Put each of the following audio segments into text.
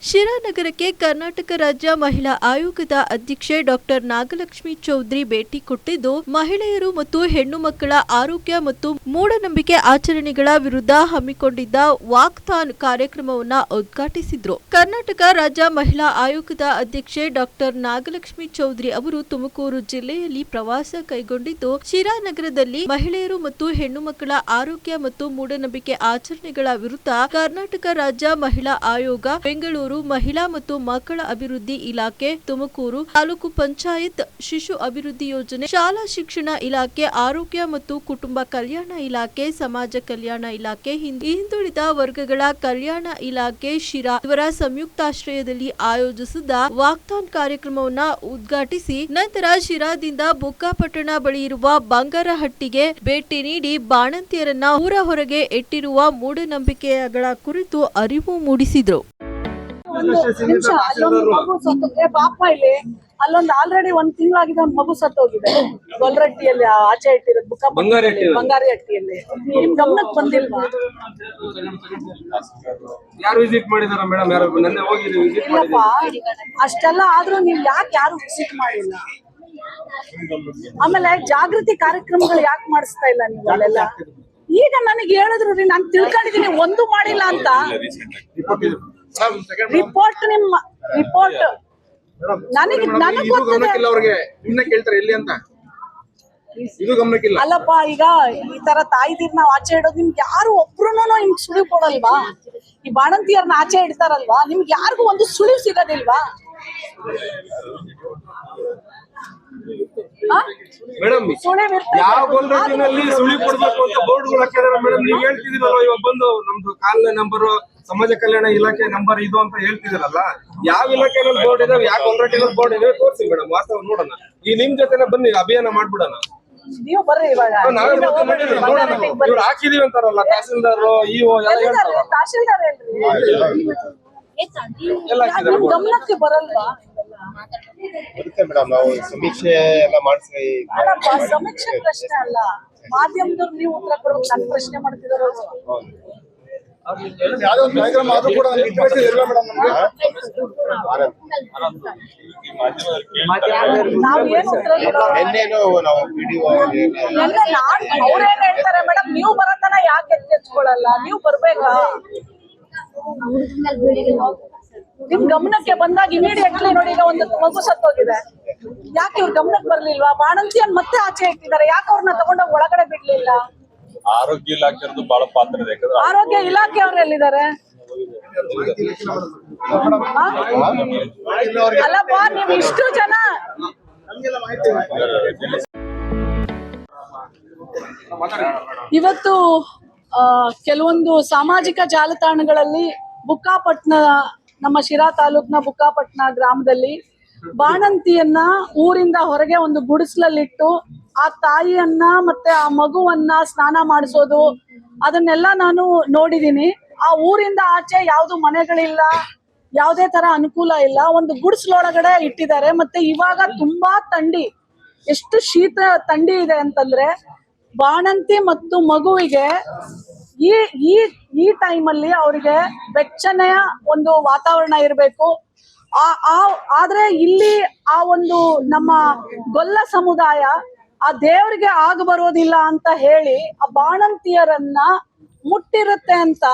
ಶಿರಾನಗರಕ್ಕೆ ಕರ್ನಾಟಕ ರಾಜ್ಯ ಮಹಿಳಾ ಆಯೋಗದ ಅಧ್ಯಕ್ಷೆ ಡಾಕ್ಟರ್ ನಾಗಲಕ್ಷ್ಮಿ ಚೌಧರಿ ಭೇಟಿ ಕೊಟ್ಟಿದ್ದು, ಮಹಿಳೆಯರು ಮತ್ತು ಹೆಣ್ಣು ಮಕ್ಕಳ ಆರೋಗ್ಯ ಮತ್ತು ಮೂಢನಂಬಿಕೆ ಆಚರಣೆಗಳ ವಿರುದ್ಧ ಹಮ್ಮಿಕೊಂಡಿದ್ದ ವಾಕ್ಥಾನ್ ಕಾರ್ಯಕ್ರಮವನ್ನು ಉದ್ಘಾಟಿಸಿದ್ರು. ಕರ್ನಾಟಕ ರಾಜ್ಯ ಮಹಿಳಾ ಆಯೋಗದ ಅಧ್ಯಕ್ಷೆ ಡಾಕ್ಟರ್ ನಾಗಲಕ್ಷ್ಮಿ ಚೌಧರಿ ಅವರು ತುಮಕೂರು ಜಿಲ್ಲೆಯಲ್ಲಿ ಪ್ರವಾಸ ಕೈಗೊಂಡಿದ್ದು, ಶಿರಾನಗರದಲ್ಲಿ ಮಹಿಳೆಯರು ಮತ್ತು ಹೆಣ್ಣು ಮಕ್ಕಳ ಆರೋಗ್ಯ ಮತ್ತು ಮೂಢನಂಬಿಕೆ ಆಚರಣೆಗಳ ವಿರುದ್ಧ ಕರ್ನಾಟಕ ರಾಜ್ಯ ಮಹಿಳಾ ಆಯೋಗ, ಬೆಂಗಳೂರು ಮಹಿಳಾ ಮತ್ತು ಮಕ್ಕಳ ಅಭಿವೃದ್ಧಿ ಇಲಾಖೆ, ತುಮಕೂರು ತಾಲೂಕು ಪಂಚಾಯತ್ ಶಿಶು ಅಭಿವೃದ್ಧಿ ಯೋಜನೆ, ಶಾಲಾ ಶಿಕ್ಷಣ ಇಲಾಖೆ, ಆರೋಗ್ಯ ಮತ್ತು ಕುಟುಂಬ ಕಲ್ಯಾಣ ಇಲಾಖೆ, ಸಮಾಜ ಕಲ್ಯಾಣ ಇಲಾಖೆ, ಹಿಂದುಳಿದ ವರ್ಗಗಳ ಕಲ್ಯಾಣ ಇಲಾಖೆ ಶಿರಾ ಇವರ ಸಂಯುಕ್ತಾಶ್ರಯದಲ್ಲಿ ಆಯೋಜಿಸಿದ್ದ ವಾಕ್ಥಾನ್ ಕಾರ್ಯಕ್ರಮವನ್ನು ಉದ್ಘಾಟಿಸಿ ನಂತರ ಶಿರಾದಿಂದ ಬುಕ್ಕಾಪಟ್ಟಣ ಬಳಿ ಇರುವ ಬಂಗಾರಹಟ್ಟಿಗೆ ಭೇಟಿ ನೀಡಿ ಬಾಣಂತಿಯರನ್ನ ಊರ ಹೊರಗೆ ಇಟ್ಟಿರುವ ಮೂಢನಂಬಿಕೆಗಳ ಕುರಿತು ಅರಿವು ಮೂಡಿಸಿದ್ರು. ಪಾಪ ಇಲ್ಲಿ ಅಲ್ಲೊಂದು ಆಲ್ರೆಡಿ 1 ತಿಂಗಳಾಗಿದೆ ಒಂದು ಮಗು ಸತ್ತೋಗಿದೆ. ಗೊಲ್ರಟ್ಟಿಯಲ್ಲಿ ಆಚೆ ಇಟ್ಟಿರೋದು ಬಂಗಾರಿ ಹಟ್ಟಿಯಲ್ಲಿ. ನಿಮ್ ಗಮನಕ್ಕೆ ಬಂದಿಲ್ವಾ? ಯಾರು ವಿಸಿಟ್ ಮಾಡಿದಾರ ಮೇಡಮ್? ಇಲ್ಲಪ್ಪ, ಅಷ್ಟೆಲ್ಲ ಆದ್ರೂ ನೀವ್ ಯಾರು ವಿಸಿಟ್ ಮಾಡಿಲ್ಲ? ಆಮೇಲೆ ಜಾಗೃತಿ ಕಾರ್ಯಕ್ರಮಗಳು ಯಾಕೆ ಮಾಡಿಸ್ತಾ ಇಲ್ಲ ನೀವು ಅಲ್ಲೆಲ್ಲ? ಈಗ ನನಗೆ ಹೇಳಿದ್ರು ರೀ, ನಾನು ತಿಳ್ಕೊಂಡಿದೀನಿ ಒಂದು ಮಾಡಿಲ್ಲ ಅಂತ. ರಿಪೋರ್ಟ್ ನನಗೆ ಅಲ್ಲಪ್ಪ, ಈಗ ಈ ತರ ತಾಯಿದೀರ್ ನಾವ್ ಆಚೆ ಇಡೋದು ನಿಮ್ಗೆ ಯಾರು ಒಬ್ರುನು ನಿಮ್ಗೆ ಸುಳಿವು ಕೊಡಲ್ವಾ? ಈ ಬಾಣಂತಿಯರ್ನ ಆಚೆ ಇಡ್ತಾರಲ್ವಾ, ನಿಮ್ಗೆ ಯಾರಿಗೂ ಒಂದು ಸುಳಿವು ಸಿಗೋದಿಲ್ವಾ? ಮೇಡಮ್, ಯಾವ ಗೋಲ್ರಟ್ಟಿನಲ್ಲಿ ಸುಳಿ ಕೊಡ್ಬೇಕು ಅಂತ ಬೋರ್ಡ್ಗಳು ಹಾಕಿದಾರೆ ಮೇಡಮ್. ನೀವ್ ಹೇಳ್ತಿದ್ದೀರಲ್ಲ, ಇವಾಗ ಬಂದು ನಮ್ದು ಕಾಲನಿ ನಂಬರ್, ಸಮಾಜ ಕಲ್ಯಾಣ ಇಲಾಖೆ ನಂಬರ್ ಇದು ಅಂತ ಹೇಳ್ತಿದಿರಲ್ಲ, ಯಾವ ಇಲಾಖೆನಲ್ಲಿ ಬೋರ್ಡ್ ಇದಾವೆ, ಯಾವ ಗೋಲ್ರಟ್ಟಿನಲ್ಲಿ ಬೋರ್ಡ್ ಇದಾವೆ ತೋರಿಸಿ ಮೇಡಮ್. ವಾಸ್ತವ ನೋಡೋಣ. ಈ ನಿಮ್ ಜೊತೆನೆ ಬನ್ನಿ, ಅಭಿಯಾನ ಮಾಡ್ಬಿಡೋಣ. ನೀವು ಬರ್ರಿ ಇವಾಗ. ಇವ್ರು ಹಾಕಿದೀವಿ ಅಂತಾರಲ್ಲ ತಹಸೀಲ್ದಾರ್, ಇಒ ಎಲ್ಲ ಹೇಳ್ತಾರ. ತಹಸೀಲ್ದಾರ್ ಗಮನಕ್ಕೆ ಬರಲ್ವಾ? ಬರುತ್ತೆ ಮೇಡಮ್, ನಾವು ಸಮೀಕ್ಷೆ ಎಲ್ಲ ಮಾಡಿಸಿ. ಸಮೀಕ್ಷೆ ಪ್ರಶ್ನೆ ಅಲ್ಲ, ಮಾಧ್ಯಮದವ್ರು ನೀವು ಉತ್ತರ ಕೊಡ್ಬೇಕು. ನನ್ನ ಪ್ರಶ್ನೆ ಮಾಡ್ತಿದಾರ. ನಿನ್ನೇನು ನಾವು ಅವ್ರೇನ್ ಹೇಳ್ತಾರೆ ಮೇಡಮ್, ನೀವು ಬರತನ ಯಾಕೆ ಎತ್ತೆಚ್ಕೊಳ್ಳಲ್ಲ? ನೀವು ಬರ್ಬೇಕಾ? ನಿಮ್ ಗಮನಕ್ಕೆ ಬಂದಾಗ ಇಮಿಡಿಯೇಟ್ಲಿ ನೋಡಿ, ಈಗ ಒಂದು ಮಗು ಸತ್ತೋಗಿದೆ, ಯಾಕೆ ಇವ್ರ ಗಮನಕ್ಕೆ ಬರ್ಲಿಲ್ವಾ? ಬಾಣಂತಿಯನ್ ಮತ್ತೆ ಆಚೆ ಇಟ್ಟಿದ್ದಾರೆ, ಯಾಕೆ ಅವ್ರನ್ನ ತಗೊಂಡೋಗಿ ಒಳಗಡೆ ಬಿಡ್ಲಿಲ್ಲ? ಆರೋಗ್ಯ ಇಲಾಖೆಯದು ಬಹಳ ಪಾತ್ರ ಇದೆ. ಆರೋಗ್ಯ ಇಲಾಖೆ ಅವ್ರು ಎಲ್ಲಿದ್ದಾರೆ? ಅಲ್ಲಪ್ಪ, ನೀವು ಇಷ್ಟು ಜನ ಇವತ್ತು ಕೆಲವೊಂದು ಸಾಮಾಜಿಕ ಜಾಲತಾಣಗಳಲ್ಲಿ ಬುಕ್ಕಾಪಟ್ಟಣ, ನಮ್ಮ ಶಿರಾ ತಾಲೂಕಿನ ಬುಕ್ಕಾಪಟ್ಟಣ ಗ್ರಾಮದಲ್ಲಿ ಬಾಣಂತಿಯನ್ನ ಊರಿಂದ ಹೊರಗೆ ಒಂದು ಗುಡಿಸಲಲ್ಲಿಟ್ಟು ಆ ತಾಯಿಯನ್ನ ಮತ್ತೆ ಆ ಮಗುವನ್ನ ಸ್ನಾನ ಮಾಡಿಸೋದು, ಅದನ್ನೆಲ್ಲ ನಾನು ನೋಡಿದೀನಿ. ಆ ಊರಿಂದ ಆಚೆ ಯಾವ್ದು ಮನೆಗಳಿಲ್ಲ, ಯಾವುದೇ ತರ ಅನುಕೂಲ ಇಲ್ಲ, ಒಂದು ಗುಡಿಸಲೊಳಗಡೆ ಇಟ್ಟಿದ್ದಾರೆ. ಮತ್ತೆ ಇವಾಗ ತುಂಬಾ ಥಂಡಿ, ಎಷ್ಟು ಶೀತ ಥಂಡಿ ಇದೆ ಅಂತಂದ್ರೆ ಬಾಣಂತಿ ಮತ್ತು ಮಗುವಿಗೆ ಈ ಟೈಮಲ್ಲಿ ಅವರಿಗೆ ಬೆಚ್ಚನೆಯ ಒಂದು ವಾತಾವರಣ ಇರಬೇಕು. ಆದ್ರೆ ಇಲ್ಲಿ ಆ ಒಂದು ನಮ್ಮ ಗೊಲ್ಲ ಸಮುದಾಯ ಆ ದೇವರಿಗೆ ಆಗ ಬರೋದಿಲ್ಲ ಅಂತ ಹೇಳಿ ಆ ಬಾಣಂತಿಯರನ್ನ ಮುಟ್ಟಿರುತ್ತೆ ಅಂತ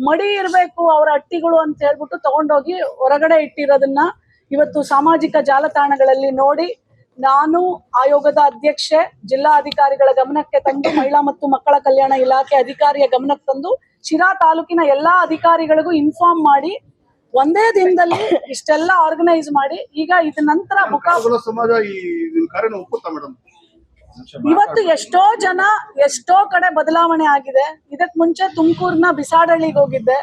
ಮಡಿ ಇರ್ಬೇಕು ಅವರ ಹಟ್ಟಿಗಳು ಅಂತ ಹೇಳ್ಬಿಟ್ಟು ತಗೊಂಡೋಗಿ ಹೊರಗಡೆ ಇಟ್ಟಿರೋದನ್ನ ಇವತ್ತು ಸಾಮಾಜಿಕ ಜಾಲತಾಣಗಳಲ್ಲಿ ನೋಡಿ ನಾನು ಆಯೋಗದ ಅಧ್ಯಕ್ಷೆ ಜಿಲ್ಲಾ ಅಧಿಕಾರಿಗಳ ಗಮನಕ್ಕೆ ತಂದು, ಮಹಿಳಾ ಮತ್ತು ಮಕ್ಕಳ ಕಲ್ಯಾಣ ಇಲಾಖೆ ಅಧಿಕಾರಿಯ ಗಮನಕ್ಕೆ ತಂದು, ಶಿರಾ ತಾಲೂಕಿನ ಎಲ್ಲಾ ಅಧಿಕಾರಿಗಳಿಗೂ ಇನ್ಫಾರ್ಮ್ ಮಾಡಿ ಒಂದೇ ದಿನದಲ್ಲಿ ಇಷ್ಟೆಲ್ಲ ಆರ್ಗನೈಸ್ ಮಾಡಿ ಈಗ ಇದ ನಂತರ ಸಮಾಜ ಈ ಕಾರ್ಯನ ಒಪ್ಪುತ್ತಾ ಮೇಡಮ್? ಇವತ್ತು ಎಷ್ಟೋ ಜನ ಎಷ್ಟೋ ಕಡೆ ಬದಲಾವಣೆ ಆಗಿದೆ. ಇದಕ್ ಮುಂಚೆ ತುಮಕೂರ್ನ ಬಿಸಾಡಳ್ಳಿಗೆ ಹೋಗಿದ್ದೆ.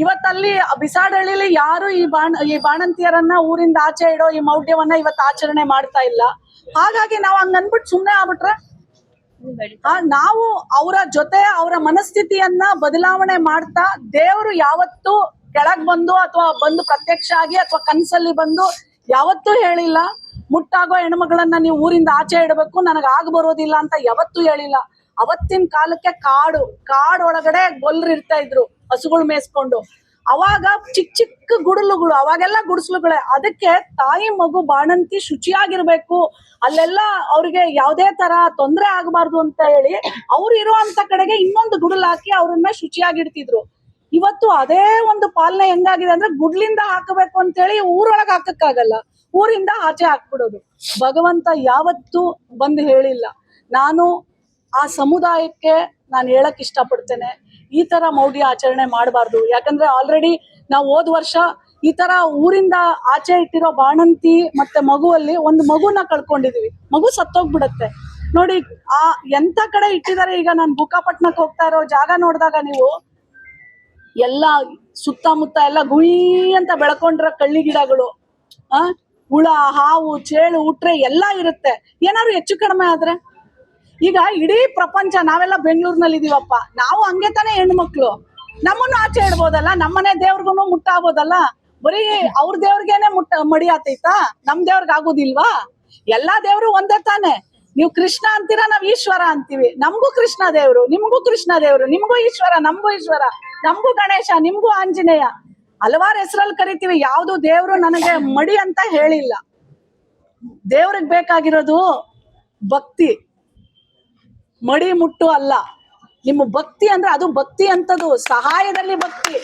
ಇವತ್ತಲ್ಲಿ ಬಿಸಾಡಳ್ಳಿಲಿ ಯಾರು ಈ ಬಾಣಂತಿಯರನ್ನ ಊರಿಂದ ಆಚೆ ಇಡೋ ಈ ಮೌಢ್ಯವನ್ನ ಇವತ್ತು ಆಚರಣೆ ಮಾಡ್ತಾ ಇಲ್ಲ. ಹಾಗಾಗಿ ನಾವು ಹಂಗ ಅನ್ಬಿಟ್ಟು ಸುಮ್ನೆ ಆಗ್ಬಿಟ್ರೆ ನಾವು ಅವರ ಜೊತೆ ಅವರ ಮನಸ್ಥಿತಿಯನ್ನ ಬದಲಾವಣೆ ಮಾಡ್ತಾ, ದೇವರು ಯಾವತ್ತು ಕೆಳಗ್ ಬಂದು ಅಥವಾ ಬಂದು ಪ್ರತ್ಯಕ್ಷ ಆಗಿ ಅಥವಾ ಕನ್ಸಲ್ಲಿ ಬಂದು ಯಾವತ್ತೂ ಹೇಳಿಲ್ಲ ಮುಟ್ಟಾಗೋ ಹೆಣ್ಮಗಳನ್ನ ನೀವು ಊರಿಂದ ಆಚೆ ಇಡಬೇಕು, ನನಗ್ ಆಗ ಬರೋದಿಲ್ಲ ಅಂತ ಯಾವತ್ತೂ ಹೇಳಿಲ್ಲ. ಅವತ್ತಿನ ಕಾಲಕ್ಕೆ ಕಾಡು ಒಳಗಡೆ ಗೊಲ್ರು ಇರ್ತಾ ಇದ್ರು, ಹಸುಗಳು ಮೇಯಿಸ್ಕೊಂಡು. ಅವಾಗ ಚಿಕ್ಕ ಚಿಕ್ಕ ಗುಡಿಸಲುಗಳು, ಅವಾಗೆಲ್ಲ ಗುಡಿಸಲುಗಳೇ. ಅದಕ್ಕೆ ತಾಯಿ ಮಗು ಬಾಣಂತಿ ಶುಚಿಯಾಗಿರ್ಬೇಕು, ಅಲ್ಲೆಲ್ಲ ಅವ್ರಿಗೆ ಯಾವುದೇ ತರ ತೊಂದರೆ ಆಗಬಾರ್ದು ಅಂತ ಹೇಳಿ ಅವ್ರು ಇರುವಂತ ಕಡೆಗೆ ಇನ್ನೊಂದು ಗುಡಿಲ್ ಹಾಕಿ ಅವ್ರನ್ನ ಶುಚಿಯಾಗಿಡ್ತಿದ್ರು. ಇವತ್ತು ಅದೇ ಒಂದು ಪಾಲನೆ ಹೆಂಗಾಗಿದೆ ಅಂದ್ರೆ ಗುಡ್ಲಿಂದ ಹಾಕಬೇಕು ಅಂತ ಹೇಳಿ ಊರೊಳಗೆ ಹಾಕಕ್ಕಾಗಲ್ಲ, ಊರಿಂದ ಆಚೆ ಹಾಕ್ಬಿಡೋದು. ಭಗವಂತ ಯಾವತ್ತೂ ಬಂದು ಹೇಳಿಲ್ಲ. ನಾನು ಆ ಸಮುದಾಯಕ್ಕೆ ನಾನು ಹೇಳಕ್ ಇಷ್ಟಪಡ್ತೇನೆ, ಈ ತರ ಮೌಢ್ಯ ಆಚರಣೆ ಮಾಡಬಾರ್ದು. ಯಾಕಂದ್ರೆ ಆಲ್ರೆಡಿ ನಾವು ಹೋದ ವರ್ಷ ಈ ತರ ಊರಿಂದ ಆಚೆ ಇಟ್ಟಿರೋ ಬಾಣಂತಿ ಮತ್ತೆ ಮಗುವಲ್ಲಿ ಒಂದು ಮಗುನ ಕಳ್ಕೊಂಡಿದೀವಿ. ಮಗು ಸತ್ತೋಗ್ಬಿಡತ್ತೆ ನೋಡಿ. ಆ ಎಂತ ಕಡೆ ಇಟ್ಟಿದ್ದಾರೆ. ಈಗ ನಾನು ಬುಕ್ಕಾಪಟ್ನಕ್ಕೆ ಹೋಗ್ತಾ ಇರೋ ಜಾಗ ನೋಡಿದಾಗ ನೀವು ಎಲ್ಲ ಸುತ್ತಮುತ್ತ ಎಲ್ಲ ಗುಯಿ ಅಂತ ಬೆಳ್ಕೊಂಡಿರೋ ಕಳ್ಳಿ ಗಿಡಗಳು, ಹುಳ, ಹಾವು, ಚೇಳು, ಉಟ್ರೆ ಎಲ್ಲ ಇರುತ್ತೆ. ಏನಾದ್ರು ಹೆಚ್ಚು ಕಡಿಮೆ ಆದ್ರೆ ಈಗ ಇಡೀ ಪ್ರಪಂಚ, ನಾವೆಲ್ಲ ಬೆಂಗಳೂರಿನಲ್ಲಿ ಇದೀವಪ್ಪ, ನಾವು ಹಂಗೆ ತಾನೇ ಹೆಣ್ಮಕ್ಳು, ನಮ್ಮನ್ನು ಆಚೆ ಇಡ್ಬೋದಲ್ಲ, ನಮ್ಮನೆ ದೇವ್ರಿಗೂ ಮುಟ್ಟಾಗ್ಬೋದಲ್ಲ. ಬರೀ ಅವ್ರ ದೇವ್ರಿಗೇನೆ ಮಡಿ ಆತೈತಾ, ನಮ್ ದೇವ್ರಿಗೆ ಆಗೋದಿಲ್ವಾ? ಎಲ್ಲಾ ದೇವ್ರು ಒಂದೇ ತಾನೆ. ನೀವು ಕೃಷ್ಣ ಅಂತೀರಾ, ನಾವ್ ಈಶ್ವರ ಅಂತೀವಿ. ನಮಗೂ ಕೃಷ್ಣ ದೇವ್ರು, ನಿಮ್ಗೂ ಕೃಷ್ಣ ದೇವ್ರು, ನಿಮ್ಗೂ ಈಶ್ವರ, ನಮಗೂ ಈಶ್ವರ, ನಮಗೂ ಗಣೇಶ, ನಿಮ್ಗೂ ಆಂಜನೇಯ, ಹಲವಾರು ಹೆಸರಲ್ಲಿ ಕರಿತೀವಿ. ಯಾವ್ದು ದೇವ್ರು ನನಗೆ ಮಡಿ ಅಂತ ಹೇಳಿಲ್ಲ. ದೇವ್ರಿಗೆ ಬೇಕಾಗಿರೋದು ಭಕ್ತಿ, ಮಡಿ ಮುಟ್ಟು ಅಲ್ಲ. ನಿಮ್ಮ ಭಕ್ತಿ ಅಂದ್ರೆ ಅದು ಭಕ್ತಿ ಅಂತದು ಸಹಾಯದಲ್ಲಿ ಭಕ್ತಿ.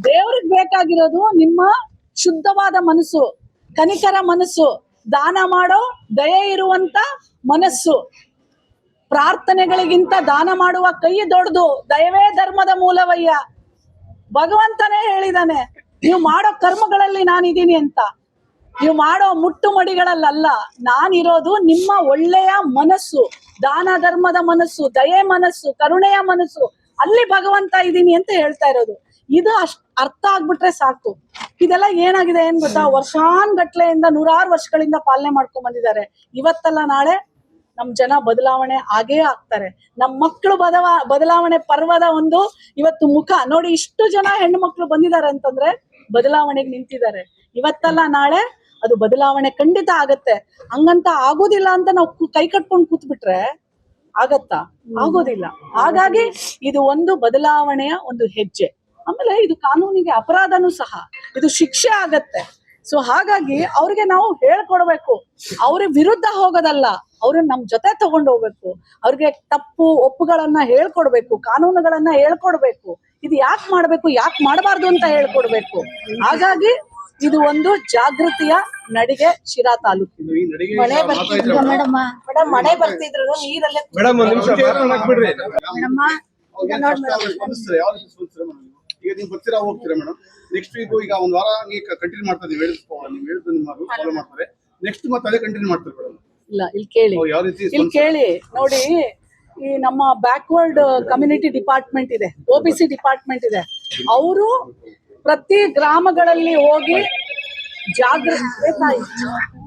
ದೇವ್ರಿಗೆ ಬೇಕಾಗಿರೋದು ನಿಮ್ಮ ಶುದ್ಧವಾದ ಮನಸ್ಸು, ಕನಿಕರ ಮನಸ್ಸು, ದಾನ ಮಾಡೋ ದಯೆ ಇರುವಂತ ಮನಸ್ಸು. ಪ್ರಾರ್ಥನೆಗಳಿಗಿಂತ ದಾನ ಮಾಡುವ ಕೈ ದೊಡ್ಡದು, ದಯವೇ ಧರ್ಮದ ಮೂಲವಯ್ಯ. ಭಗವಂತನೇ ಹೇಳಿದಾನೆ, ನೀವು ಮಾಡೋ ಕರ್ಮಗಳಲ್ಲಿ ನಾನಿದ್ದೀನಿ ಅಂತ. ನೀವು ಮಾಡೋ ಮುಟ್ಟು ಮಡಿಗಳಲ್ಲ, ನಾನಿರೋದು ನಿಮ್ಮ ಒಳ್ಳೆಯ ಮನಸ್ಸು, ದಾನ ಧರ್ಮದ ಮನಸ್ಸು, ದಯೆ ಮನಸ್ಸು, ಕರುಣೆಯ ಮನಸ್ಸು, ಅಲ್ಲಿ ಭಗವಂತ ಇದ್ದೀನಿ ಅಂತ ಹೇಳ್ತಾ ಇರೋದು. ಇದು ಅರ್ಥ ಆಗ್ಬಿಟ್ರೆ ಸಾಕು. ಇದೆಲ್ಲ ಏನಾಗಿದೆ ಏನ್ ಗೊತ್ತಾ, ವರ್ಷಾನ್ಗಟ್ಲೆಯಿಂದ ನೂರಾರು ವರ್ಷಗಳಿಂದ ಪಾಲನೆ ಮಾಡ್ಕೊಂಡ್ ಬಂದಿದ್ದಾರೆ. ಇವತ್ತಲ್ಲ ನಾಳೆ ನಮ್ ಜನ ಬದಲಾವಣೆ ಆಗೇ ಆಗ್ತಾರೆ. ನಮ್ ಮಕ್ಕಳು ಬದಲಾವಣೆ ಪರ್ವದ ಒಂದು ಇವತ್ತು ಮುಖ ನೋಡಿ. ಇಷ್ಟು ಜನ ಹೆಣ್ಣು ಮಕ್ಕಳು ಬಂದಿದ್ದಾರೆ ಅಂತಂದ್ರೆ ಬದಲಾವಣೆಗೆ ನಿಂತಿದ್ದಾರೆ. ಇವತ್ತಲ್ಲ ನಾಳೆ ಅದು ಬದಲಾವಣೆ ಖಂಡಿತ ಆಗತ್ತೆ. ಹಂಗಂತ ಆಗೋದಿಲ್ಲ ಅಂತ ನಾವು ಕೈ ಕಟ್ಕೊಂಡು ಕೂತ್ ಬಿಟ್ರೆ ಆಗತ್ತಾ? ಆಗೋದಿಲ್ಲ. ಹಾಗಾಗಿ ಇದು ಒಂದು ಬದಲಾವಣೆಯ ಒಂದು ಹೆಜ್ಜೆ. ಆಮೇಲೆ ಇದು ಕಾನೂನಿಗೆ ಅಪರಾಧನೂ ಸಹ, ಇದು ಶಿಕ್ಷೆ ಆಗತ್ತೆ. ಸೊ ಹಾಗಾಗಿ ಅವ್ರಿಗೆ ನಾವು ಹೇಳ್ಕೊಡ್ಬೇಕು, ಅವ್ರ ವಿರುದ್ಧ ಹೋಗೋದಲ್ಲ, ಅವ್ರನ್ನ ನಮ್ ಜೊತೆ ತಗೊಂಡು ಹೋಗ್ಬೇಕು. ಅವ್ರಿಗೆ ತಪ್ಪು ಒಪ್ಪುಗಳನ್ನ ಹೇಳ್ಕೊಡ್ಬೇಕು, ಕಾನೂನುಗಳನ್ನ ಹೇಳ್ಕೊಡ್ಬೇಕು, ಇದು ಯಾಕೆ ಮಾಡ್ಬೇಕು, ಯಾಕೆ ಮಾಡಬಾರ್ದು ಅಂತ ಹೇಳ್ಕೊಡ್ಬೇಕು. ಹಾಗಾಗಿ ಇದು ಒಂದು ಜಾಗೃತಿಯ ನಡಿಗೆ ಶಿರಾ ತಾಲೂಕಿನ. ಮಳೆ ಬರ್ತಿದ್ರು ಮೇಡಮ್, ಮಳೆ ಬರ್ತಿದ್ರು ನೀರಲ್ಲೇ ಈಗ ನೀವು ಬರ್ತೀರಾ ಹೋಗ್ತೀರಾ ಮೇಡಮ್? ನೆಕ್ಸ್ಟ್ ವೀಕ್ ಈಗ ಒಂದ್ ವಾರ ಕಂಟಿನ್ಯೂ ಮಾಡ್ತಾರೆ. ನೀವು ಹೇಳಿದ್ದು ನಿಮ್ಮ ಫಾಲೋ ಮಾಡ್ತಾರೆ. ನೆಕ್ಸ್ಟ್ ಮತ್ತೆ ಅದೇ ಕಂಟಿನ್ಯೂ ಮಾಡ್ತಾರೆ ಮೇಡಮ್? ಇಲ್ಲ, ಇಲ್ಲಿ ಕೇಳಿ, ಯಾವ ರೀತಿ ಇಲ್ಲಿ ಕೇಳಿ ನೋಡಿ. ಈ ನಮ್ಮ ಬ್ಯಾಕ್ವರ್ಡ್ ಕಮ್ಯುನಿಟಿ ಡಿಪಾರ್ಟ್ಮೆಂಟ್ ಇದೆ, OBC ಡಿಪಾರ್ಟ್ಮೆಂಟ್ ಇದೆ. ಅವರು ಪ್ರತಿ ಗ್ರಾಮಗಳಲ್ಲಿ ಹೋಗಿ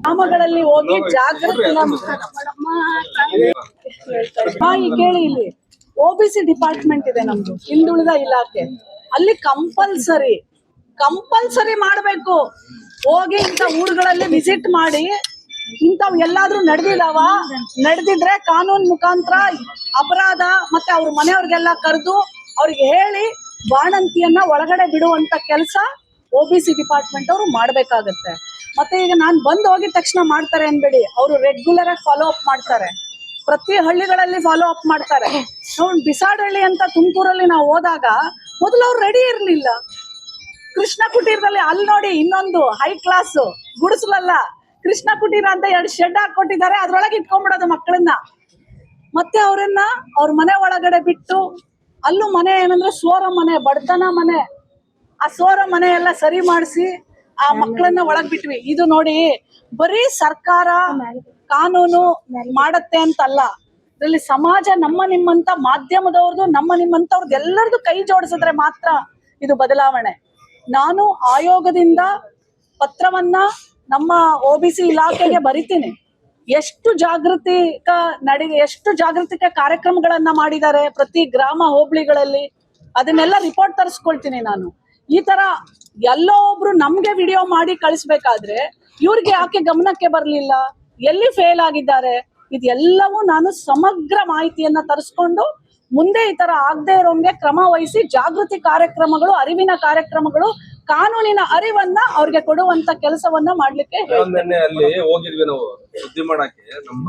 ಗ್ರಾಮಗಳಲ್ಲಿ ಹೋಗಿ ಜಾಗೃತಿ ಕೇಳಿ, ಇಲ್ಲಿ OBC ಡಿಪಾರ್ಟ್ಮೆಂಟ್ ಇದೆ ನಮ್ದು, ಹಿಂದುಳಿದ ಇಲಾಖೆ. ಅಲ್ಲಿ ಕಂಪಲ್ಸರಿ ಮಾಡ್ಬೇಕು. ಹೋಗಿ ಇಂಥ ಊರುಗಳಲ್ಲಿ ವಿಸಿಟ್ ಮಾಡಿ, ಇಂಥವ್ ಎಲ್ಲಾದ್ರೂ ನಡೆದಿದ್ರೆ ಕಾನೂನು ಮುಖಾಂತರ ಅಪರಾಧ, ಮತ್ತೆ ಅವ್ರ ಮನೆಯವ್ರಿಗೆಲ್ಲ ಕರೆದು ಅವ್ರಿಗೆ ಹೇಳಿ ಬಾಣಂತಿಯನ್ನ ಒಳಗಡೆ ಬಿಡುವಂತ ಕೆಲಸ OBC ಡಿಪಾರ್ಟ್ಮೆಂಟ್ ಅವರು ಮಾಡ್ಬೇಕಾಗತ್ತೆ. ಮತ್ತೆ ಈಗ ನಾನ್ ಬಂದ್ ಹೋಗಿದ ತಕ್ಷಣ ಮಾಡ್ತಾರೆ ಅನ್ಬೇಡಿ, ಅವರು ರೆಗ್ಯುಲರ್ ಆಗಿ ಫಾಲೋ ಅಪ್ ಮಾಡ್ತಾರೆ. ಪ್ರತಿ ಹಳ್ಳಿಗಳಲ್ಲಿ ಫಾಲೋ ಅಪ್ ಮಾಡ್ತಾರೆ. ನಾವು ಬಿಸಾಡಹಳ್ಳಿ ಅಂತ ತುಮಕೂರಲ್ಲಿ ನಾವು ಹೋದಾಗ ಮೊದಲು ಅವ್ರು ರೆಡಿ ಇರ್ಲಿಲ್ಲ. ಕೃಷ್ಣ ಕುಟೀರದಲ್ಲಿ ಅಲ್ಲಿ ನೋಡಿ, ಇನ್ನೊಂದು ಹೈ ಕ್ಲಾಸ್ ಗುಡಿಸಲಲ್ಲ, ಕೃಷ್ಣ ಕುಟೀರ ಅಂತ 2 ಶೆಡ್ ಹಾಕೊಟ್ಟಿದ್ದಾರೆ. ಅದ್ರೊಳಗೆ ಇಟ್ಕೊಂಡ್ಬಿಡೋದು ಮಕ್ಕಳನ್ನ. ಮತ್ತೆ ಅವ್ರನ್ನ ಅವ್ರ ಮನೆ ಒಳಗಡೆ ಬಿಟ್ಟು, ಅಲ್ಲೂ ಮನೆ ಏನಂದ್ರೆ ಸೋರ ಮನೆ, ಬಡತನ ಮನೆ, ಆ ಸೋರ ಮನೆ ಎಲ್ಲ ಸರಿ ಮಾಡಿಸಿ ಆ ಮಕ್ಕಳನ್ನ ಒಳಗ್ ಬಿಟ್ವಿ. ಇದು ನೋಡಿ, ಬರೀ ಸರ್ಕಾರ ಕಾನೂನು ಮಾಡತ್ತೆ ಅಂತಲ್ಲ, ಇದರಲ್ಲಿ ಸಮಾಜ ನಿಮ್ಮಂತ ಮಾಧ್ಯಮದವ್ರದ್ದು, ನಿಮ್ಮಂತವ್ರದ್ದು ಎಲ್ಲರದು ಕೈ ಜೋಡಿಸಿದ್ರೆ ಮಾತ್ರ ಇದು ಬದಲಾವಣೆ. ನಾನು ಆಯೋಗದಿಂದ ಪತ್ರವನ್ನ ನಮ್ಮ OBC ಇಲಾಖೆಗೆ ಬರಿತೀನಿ. ಎಷ್ಟು ಜಾಗೃತಿಕ ಕಾರ್ಯಕ್ರಮಗಳನ್ನ ಮಾಡಿದ್ದಾರೆ ಪ್ರತಿ ಗ್ರಾಮ ಹೋಬಳಿಗಳಲ್ಲಿ, ಅದನ್ನೆಲ್ಲ ರಿಪೋರ್ಟ್ ತರಿಸ್ಕೊಳ್ತೀನಿ ನಾನು. ಈ ತರ ಎಲ್ಲೋ ಒಬ್ರು ನಮ್ಗೆ ವಿಡಿಯೋ ಮಾಡಿ ಕಳಿಸ್ಬೇಕಾದ್ರೆ ಇವ್ರಿಗೆ ಯಾಕೆ ಗಮನಕ್ಕೆ ಬರ್ಲಿಲ್ಲ, ಎಲ್ಲಿ ಫೇಲ್ ಆಗಿದ್ದಾರೆ, ಇದೆಲ್ಲವೂ ನಾನು ಸಮಗ್ರ ಮಾಹಿತಿಯನ್ನ ತರಿಸ್ಕೊಂಡು ಮುಂದೆ ಈ ತರ ಆಗದೆ ಇರೋಂಗೆ ಕ್ರಮ ವಹಿಸಿ ಜಾಗೃತಿ ಕಾರ್ಯಕ್ರಮಗಳು, ಅರಿವಿನ ಕಾರ್ಯಕ್ರಮಗಳು, ಕಾನೂನಿನ ಅರಿವನ್ನ ಅವ್ರಿಗೆ ಕೊಡುವಂತ ಕೆಲಸವನ್ನ ಮಾಡ್ಲಿಕ್ಕೆ ನಿನ್ನೆ ಅಲ್ಲಿ ಹೋಗಿದ್ವಿ ನಾವು ಸುದ್ದಿ ಮಾಡಕ್ಕೆ ನಮ್ಮ